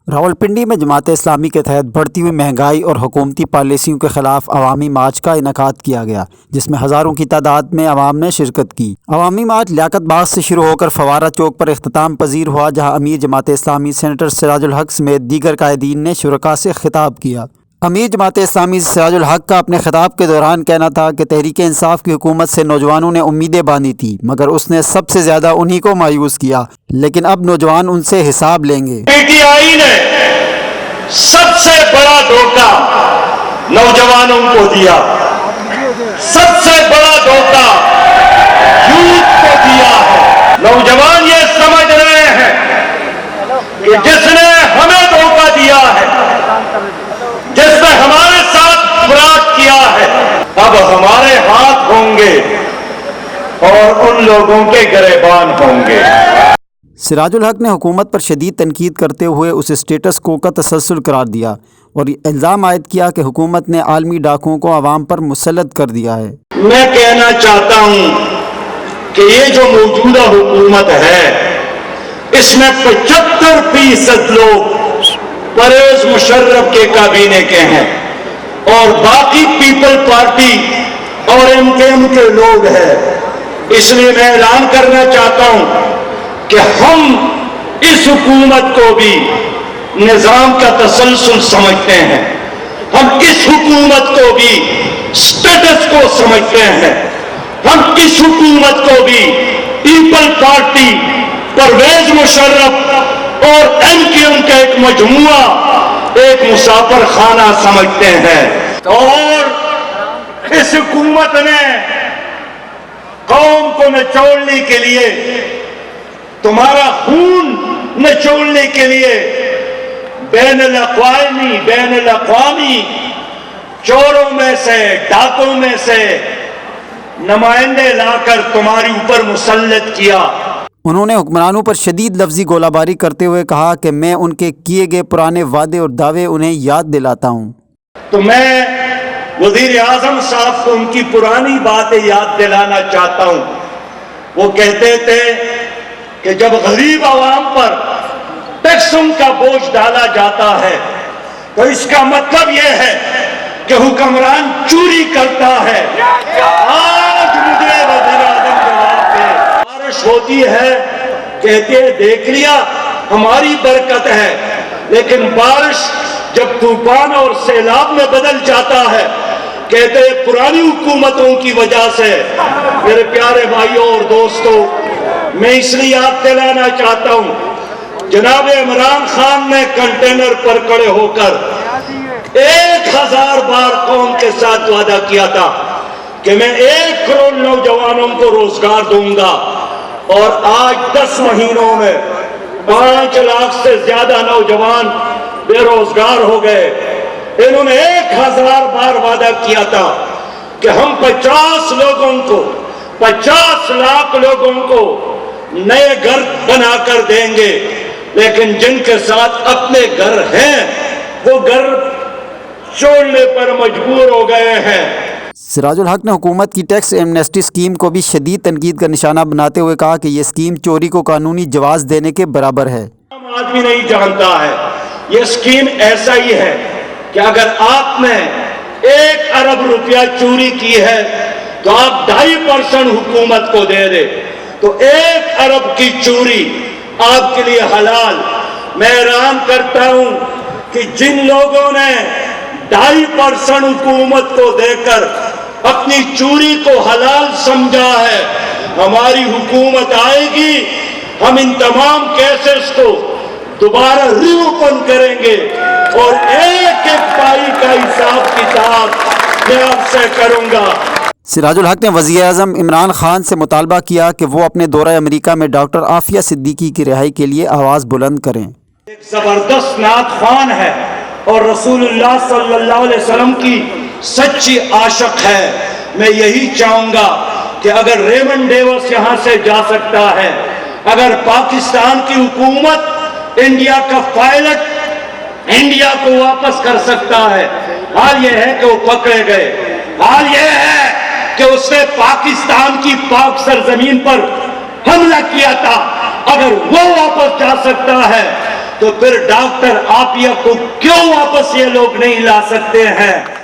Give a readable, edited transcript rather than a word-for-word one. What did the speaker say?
راولپنڈی میں جماعت اسلامی کے تحت بڑھتی ہوئی مہنگائی اور حکومتی پالیسیوں کے خلاف عوامی مارچ کا انعقاد کیا گیا، جس میں ہزاروں کی تعداد میں عوام نے شرکت کی۔ عوامی مارچ لیاقت باغ سے شروع ہو کر فوارہ چوک پر اختتام پذیر ہوا، جہاں امیر جماعت اسلامی سینیٹر سراج الحق سمیت دیگر قائدین نے شرکاء سے خطاب کیا۔ امیر جماعت اسلامی سراج الحق کا اپنے خطاب کے دوران کہنا تھا کہ تحریک انصاف کی حکومت سے نوجوانوں نے امیدیں باندھی تھی، مگر اس نے سب سے زیادہ انہی کو مایوس کیا، لیکن اب نوجوان ان سے حساب لیں گے۔ پی ٹی آئی نے سب سے بڑا دھوکہ نوجوانوں کو دیا، سب سے بڑا دھوکہ یوتھ کو دیا ہے۔ نوجوان یہ سمجھ رہے ہیں کہ جس نے ہمیں دھوکہ دیا ہے، جس نے ہمارے ساتھ فراڈ کیا ہے، اب ہمارے ہاتھ ہوں گے اور ان لوگوں کے گریبان ہوں گے۔ سراج الحق نے حکومت پر شدید تنقید کرتے ہوئے اسے اسٹیٹس کو کا تسلسل قرار دیا اور الزام عائد کیا کہ حکومت نے عالمی ڈاکوؤں کو عوام پر مسلط کر دیا ہے۔ میں کہنا چاہتا ہوں کہ یہ جو موجودہ حکومت ہے، اس میں 75% لوگ پرویز مشرف کے کابینہ کے ہیں اور باقی پیپل پارٹی اور ایم کیو ایم کے لوگ ہیں۔ اس لیے میں اعلان کرنا چاہتا ہوں کہ ہم اس حکومت کو بھی نظام کا تسلسل سمجھتے ہیں، ہم اس حکومت کو بھی سٹیٹس کو سمجھتے ہیں، ہم اس حکومت کو بھی پیپل پارٹی، پرویز مشرف اور ایم کیو ایم کا ایک مجموعہ، ایک مسافر خانہ سمجھتے ہیں۔ اور اس حکومت نے قوم کو نچوڑنے کے لیے، تمہارا خون نچوڑنے کے لیے بین الاقوامی چوروں میں سے، ڈاکوں میں سے نمائندے لا کر تمہاری اوپر مسلط کیا۔ انہوں نے حکمرانوں پر شدید لفظی گولہ باری کرتے ہوئے کہا کہ میں ان کے کیے گئے پرانے وعدے اور دعوے انہیں یاد دلاتا ہوں۔ تو میں وزیر اعظم صاحب کو ان کی پرانی باتیں یاد دلانا چاہتا ہوں۔ وہ کہتے تھے کہ جب غریب عوام پر ٹیکسوں کا بوجھ ڈالا جاتا ہے تو اس کا مطلب یہ ہے کہ حکمران چوری کرتا ہے۔ آج مجھے وزیر اعظم جواب دے، بارش ہوتی ہے کہتے ہیں دیکھ لیا ہماری برکت ہے، لیکن بارش جب طوفان اور سیلاب میں بدل جاتا ہے کہتے ہیں پرانی حکومتوں کی وجہ سے۔ میرے پیارے بھائیوں اور دوستوں، میں اس لیے یاد دلانا چاہتا ہوں، جناب عمران خان نے کنٹینر پر کھڑے ہو کر 1000 بار قوم کے ساتھ وعدہ کیا تھا کہ میں 1 کروڑ نوجوانوں کو روزگار دوں گا، اور آج 10 مہینوں میں 5 لاکھ سے زیادہ نوجوان بے روزگار ہو گئے۔ انہوں نے 1000 بار وعدہ کیا تھا کہ ہم 50 لاکھ لوگوں کو نئے گھر بنا کر دیں گے، لیکن جن کے ساتھ اپنے گھر ہیں وہ گھر چھوڑنے پر مجبور ہو گئے ہیں۔ سراج الحق نے حکومت کی ٹیکس ایمنیسٹی اسکیم کو بھی شدید تنقید کا نشانہ بناتے ہوئے کہا کہ یہ اسکیم چوری کو قانونی جواز دینے کے برابر ہے۔ عام آدمی نہیں جانتا ہے، یہ اسکیم ایسا ہی ہے کہ اگر آپ نے 1 ارب روپیہ چوری کی ہے تو آپ 2.5% حکومت کو دے دے، تو 1 ارب کی چوری آپ کے لیے حلال۔ میں اعلان کرتا ہوں کہ جن لوگوں نے 2.5% حکومت کو دے کر اپنی چوری کو حلال سمجھا ہے، ہماری حکومت آئے گی، ہم ان تمام کیسز کو دوبارہ ری اوپن کریں گے اور ایک پائی کا حساب کتاب میں آپ سے کروں گا۔ سراج الحق نے وزیر اعظم عمران خان سے مطالبہ کیا کہ وہ اپنے دورہ امریکہ میں ڈاکٹر عافیہ صدیقی کی رہائی کے لیے آواز بلند کریں۔ ایک زبردست نعت خوان ہے اور رسول اللہ صلی اللہ علیہ وسلم کی سچی عاشق ہے۔ میں یہی چاہوں گا کہ اگر ریمن ڈیوس یہاں سے جا سکتا ہے، اگر پاکستان کی حکومت انڈیا کا پائلٹ انڈیا کو واپس کر سکتا ہے، حال یہ ہے کہ وہ پکڑے گئے، حال یہ ہے کہ اس نے پاکستان کی پاک سرزمین پر حملہ کیا تھا، اگر وہ واپس جا سکتا ہے تو پھر ڈاکٹر عافیہ کو کیوں واپس یہ لوگ نہیں لا سکتے ہیں؟